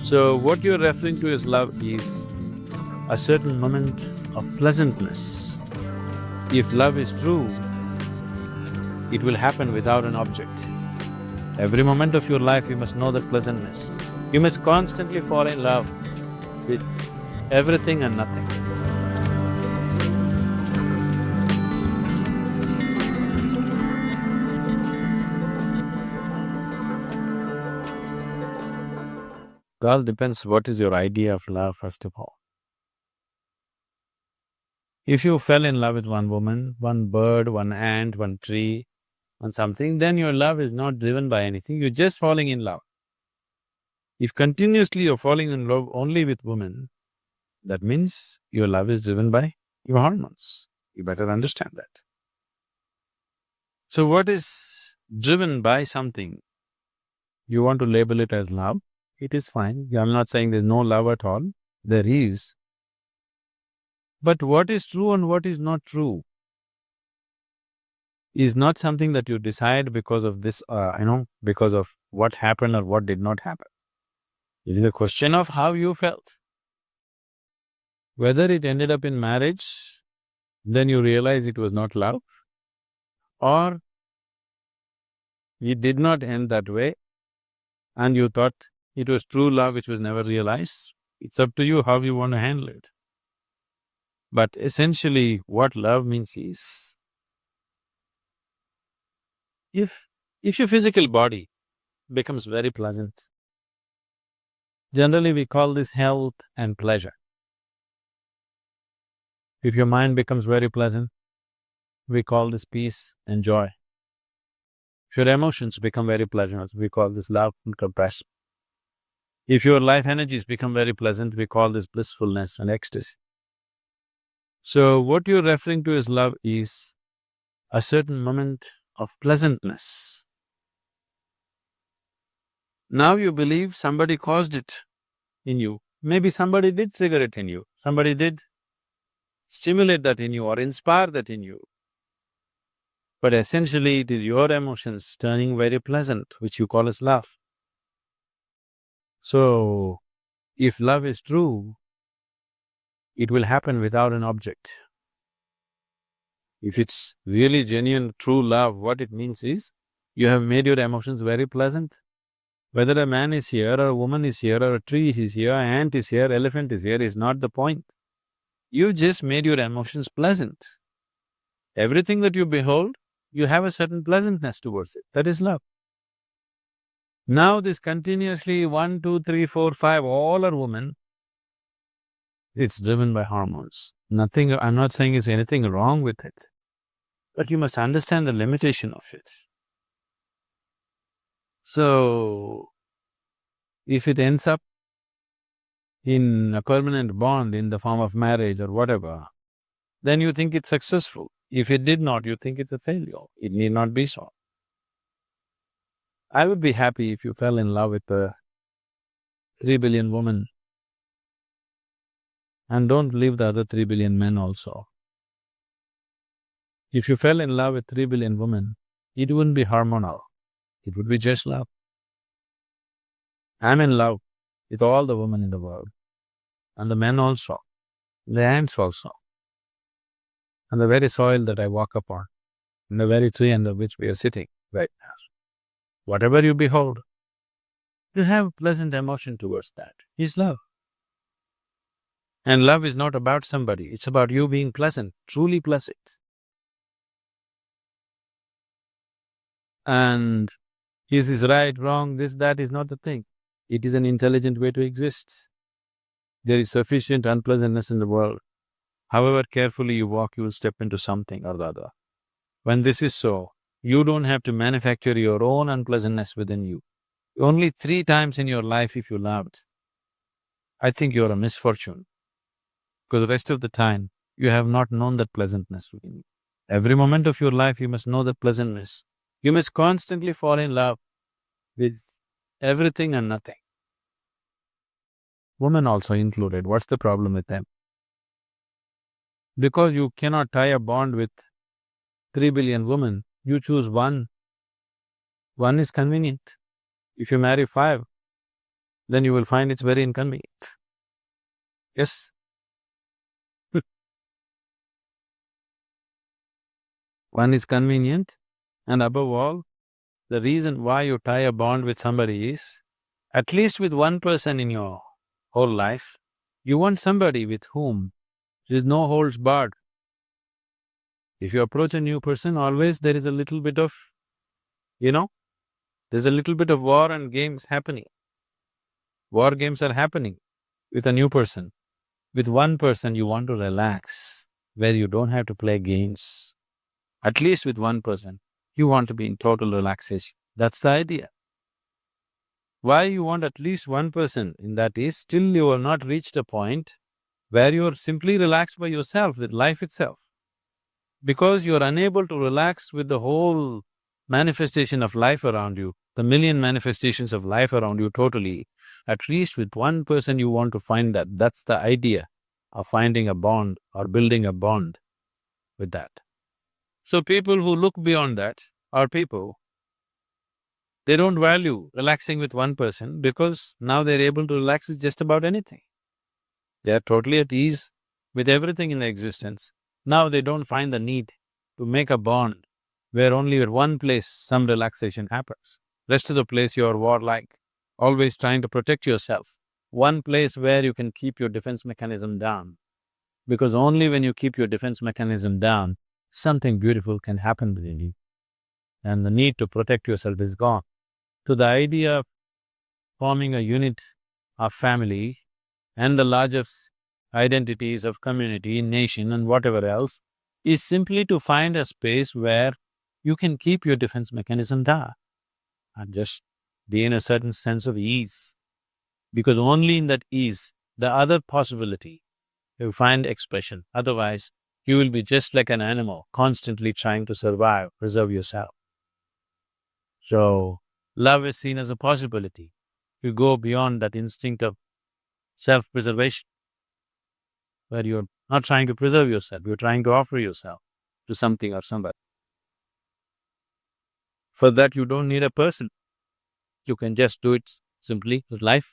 So, what you're referring to as love is a certain moment of pleasantness. If love is true, it will happen without an object. Every moment of your life, you must know that pleasantness. You must constantly fall in love with everything and nothing. It all depends what is your idea of love, first of all. If you fell in love with one woman, one bird, one ant, one tree, one something, then your love is not driven by anything, you're just falling in love. If continuously you're falling in love only with women, that means your love is driven by your hormones. You better understand that. So what is driven by something, you want to label it as love, it is fine. I'm not saying there's no love at all, there is. But what is true and what is not true is not something that you decide because of this, because of what happened or what did not happen. It is a question of how you felt. Whether it ended up in marriage, then you realize it was not love, or it did not end that way and you thought it was true love which was never realized. It's up to you how you want to handle it. But essentially what love means is, if your physical body becomes very pleasant, generally we call this health and pleasure. If your mind becomes very pleasant, we call this peace and joy. If your emotions become very pleasant, we call this love and compassion. If your life energies become very pleasant, we call this blissfulness and ecstasy. So what you're referring to as love is a certain moment of pleasantness. Now you believe somebody caused it in you. Maybe somebody did trigger it in you, somebody did stimulate that in you or inspire that in you. But essentially it is your emotions turning very pleasant, which you call as love. So, if love is true, it will happen without an object. If it's really genuine, true love, what it means is, you have made your emotions very pleasant. Whether a man is here or a woman is here or a tree is here, an ant is here, elephant is here is not the point. You just made your emotions pleasant. Everything that you behold, you have a certain pleasantness towards it, that is love. Now this continuously 1, 2, 3, 4, 5, all are women, it's driven by hormones. Nothing, I'm not saying there's anything wrong with it, but you must understand the limitation of it. So, if it ends up in a permanent bond in the form of marriage or whatever, then you think it's successful. If it did not, you think it's a failure. It need not be so. I would be happy if you fell in love with a 3 billion woman, and don't leave the other 3 billion men also. If you fell in love with 3 billion women, it wouldn't be hormonal, it would be just love. I'm in love with all the women in the world, and the men also, the ants also, and the very soil that I walk upon, and the very tree under which we are sitting right now. Whatever you behold, you have pleasant emotion towards that, is love. And love is not about somebody, it's about you being pleasant, truly pleasant. And is this right, wrong, this, that is not the thing. It is an intelligent way to exist. There is sufficient unpleasantness in the world. However carefully you walk, you will step into something or the other. When this is so, you don't have to manufacture your own unpleasantness within you. Only 3 times in your life if you loved, I think you're a misfortune, because the rest of the time, you have not known that pleasantness within you. Every moment of your life, you must know that pleasantness. You must constantly fall in love with everything and nothing. Women also included, what's the problem with them? Because you cannot tie a bond with 3 billion women, you choose one. One is convenient. If you marry 5, then you will find it's very inconvenient. Yes. One is convenient, and above all, the reason why you tie a bond with somebody is, at least with one person in your whole life, you want somebody with whom there is no holds barred. If you approach a new person, always there is a little bit of, you know, there's a little bit of war and games happening. War games are happening with a new person. With one person, you want to relax, where you don't have to play games. At least with one person, you want to be in total relaxation. That's the idea. Why you want at least one person in that is, still you have not reached a point where you are simply relaxed by yourself with life itself. Because you are unable to relax with the whole manifestation of life around you, the million manifestations of life around you totally, at least with one person you want to find that. That's the idea of finding a bond or building a bond with that. So people who look beyond that are people, they don't value relaxing with one person because now they're able to relax with just about anything. They are totally at ease with everything in existence. Now they don't find the need to make a bond where only at one place some relaxation happens. Rest of the place you are warlike, always trying to protect yourself. One place where you can keep your defense mechanism down. Because only when you keep your defense mechanism down, something beautiful can happen within you. And the need to protect yourself is gone. So the idea of forming a unit of family and the largest identities of community, nation and whatever else is simply to find a space where you can keep your defense mechanism down and just be in a certain sense of ease. Because only in that ease, the other possibility, you find expression. Otherwise, you will be just like an animal, constantly trying to survive, preserve yourself. So, love is seen as a possibility. You go beyond that instinct of self-preservation, where you're not trying to preserve yourself, you're trying to offer yourself to something or somebody. For that, you don't need a person. You can just do it simply with life.